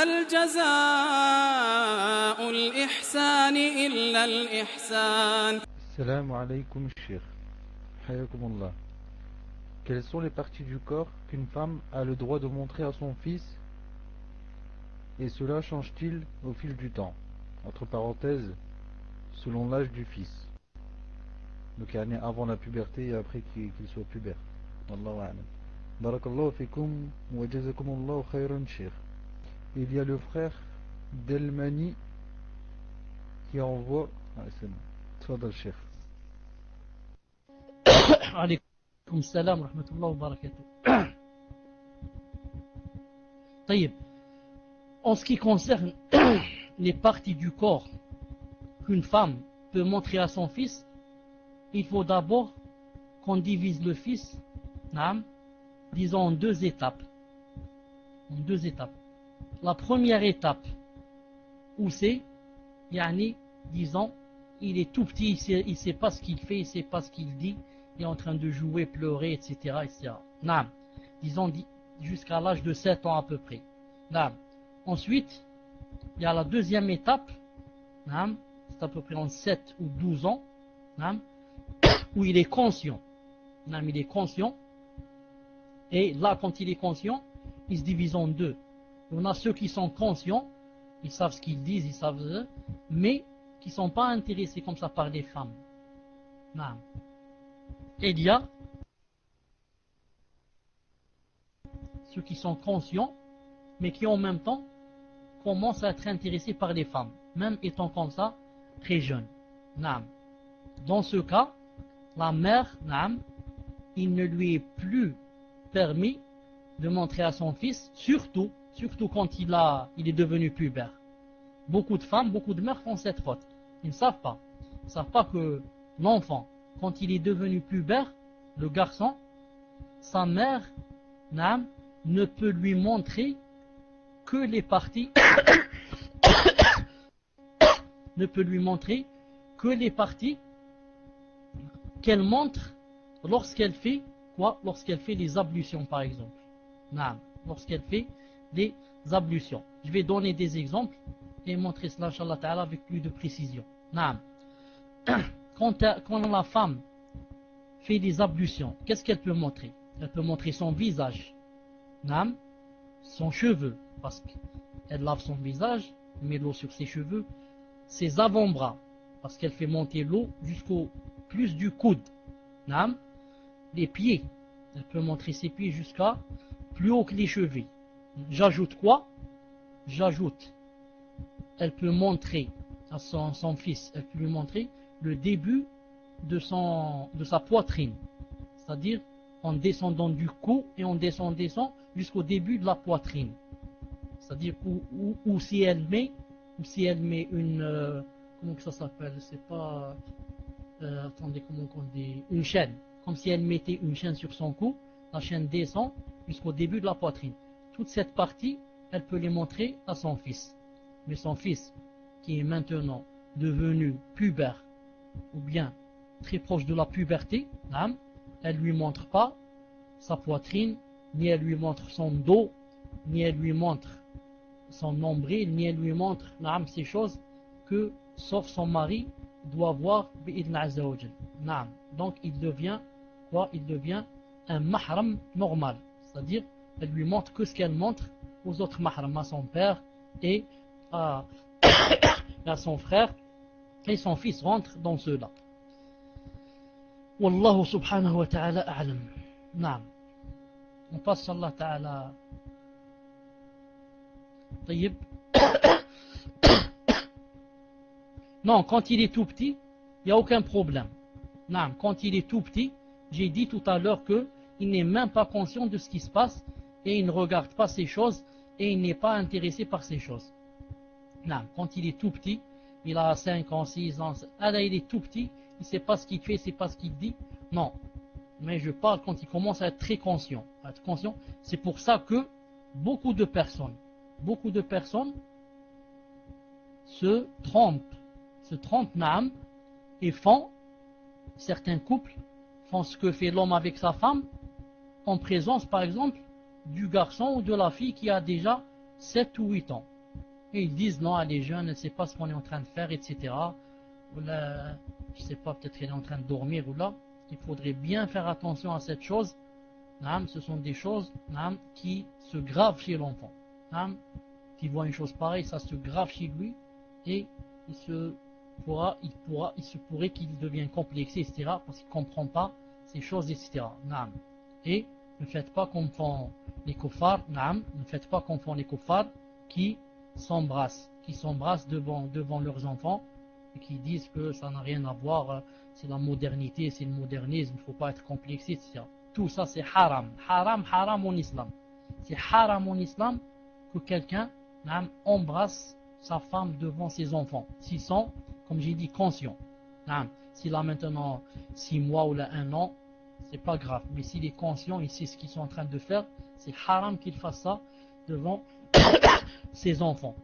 هل جزاء الإحسان إلا الإحسان. Salam alaykoum Cheikh. Hayakumullah. Quelles sont les parties du corps qu'une femme a le droit de montrer à son fils, et cela change-t-il au fil du temps? Entre parenthèses, selon l'âge du fils. Donc avant la puberté et après qu'il soit pubère. Wallahu a'lam. Barakallahu fikum wa jazakumullahu khayran Cheikh. Il y a le frère d'Elmani qui envoie... c'est bon. Tfadal Cheikh. Alaykoum salam wa rahmatullahi wa barakatuh. Taïb. En ce qui concerne les parties du corps qu'une femme peut montrer à son fils, il faut d'abord qu'on divise le fils, disons en deux étapes. En deux étapes. La première étape, où c'est, disons, il est tout petit, il ne sait pas ce qu'il fait, il ne sait pas ce qu'il dit, il est en train de jouer, pleurer, etc. Disons jusqu'à l'âge de 7 ans à peu près. Ensuite, il y a la deuxième étape, c'est à peu près en 7 ou 12 ans, où il est conscient. Il est conscient. Et là, quand il est conscient, il se divise en deux. On a ceux qui sont conscients, ils savent ce qu'ils disent, ils savent, mais qui ne sont pas intéressés comme ça par les femmes. Et il y a ceux qui sont conscients, mais qui en même temps commencent à être intéressés par les femmes, même étant comme ça très jeunes. Dans ce cas, la mère, il ne lui est plus permis de montrer à son fils, surtout quand il est devenu pubère. Beaucoup de femmes, beaucoup de mères font cette faute. Ils ne savent pas. Ils ne savent pas que l'enfant, quand il est devenu pubère, le garçon, sa mère ne peut lui montrer que les parties ne peut lui montrer que les parties qu'elle montre lorsqu'elle fait quoi? Lorsqu'elle fait les ablutions par exemple. Lorsqu'elle fait des ablutions. Je vais donner des exemples et montrer cela Inch'Allah Ta'ala avec plus de précision. Quand la femme fait des ablutions, qu'est-ce qu'elle peut montrer? Elle peut montrer son visage, son cheveu, parce qu'elle lave son visage, met l'eau sur ses cheveux, ses avant-bras, parce qu'elle fait monter l'eau jusqu'au plus du coude, les pieds, elle peut montrer ses pieds jusqu'à plus haut que les chevilles. J'ajoute quoi? J'ajoute, elle peut montrer à son fils, elle peut lui montrer le début de sa poitrine, c'est-à-dire en descendant du cou et on descend jusqu'au début de la poitrine. C'est-à-dire où si elle met une comment que ça s'appelle, c'est pas attendez, comment on dit, une chaîne, comme si elle mettait une chaîne sur son cou, la chaîne descend jusqu'au début de la poitrine. Toute cette partie, elle peut les montrer à son fils. Mais son fils, qui est maintenant devenu pubère, ou bien très proche de la puberté, elle lui montre pas sa poitrine, ni elle lui montre son dos, ni elle lui montre son nombril, ni elle lui montre ces choses que, sauf son mari, doit voir bi'idn azza wa jal. Donc il devient quoi? Il devient un mahram normal, c'est-à-dire elle lui montre que ce qu'elle montre aux autres mahrams, à son père et à son frère, et son fils rentre dans cela. Wallahu subhanahu wa ta'ala a'lam. On passe Allah ta'ala. طيب. Non, quand il est tout petit, il n'y a aucun problème. Quand il est tout petit, j'ai dit tout à l'heure qu'il n'est même pas conscient de ce qui se passe et il ne regarde pas ces choses et il n'est pas intéressé par ces choses. Quand il est tout petit, il a 5 ans, 6 ans, là il est tout petit, il ne sait pas ce qu'il fait, il ne sait pas ce qu'il dit. Non, mais je parle quand il commence à être très conscient. C'est pour ça que beaucoup de personnes se trompent, et font, certains couples font ce que fait l'homme avec sa femme en présence par exemple du garçon ou de la fille qui a déjà 7 ou 8 ans. Et ils disent non, elle est jeune, elle ne sait pas ce qu'on est en train de faire, etc. Ou là, je ne sais pas, peut-être qu'elle est en train de dormir ou là. Il faudrait bien faire attention à cette chose. Ce sont des choses qui se gravent chez l'enfant. Qui voit une chose pareille, ça se grave chez lui et il se pourrait qu'il devienne complexé, etc. parce qu'il ne comprend pas ces choses, etc. Et ne faites pas comme font les kuffars, ne faites pas comme font les kuffars qui s'embrassent devant leurs enfants et qui disent que ça n'a rien à voir, c'est la modernité, c'est le modernisme, il ne faut pas être complexé, etc. Tout ça c'est haram, haram en islam. C'est haram en islam que quelqu'un embrasse sa femme devant ses enfants, s'ils sont, comme j'ai dit, conscients. S'il a maintenant 6 mois ou là 1 an, c'est pas grave. Mais s'il est conscient, il sait ce qu'ils sont en train de faire, c'est haram qu'il fasse ça devant ses enfants.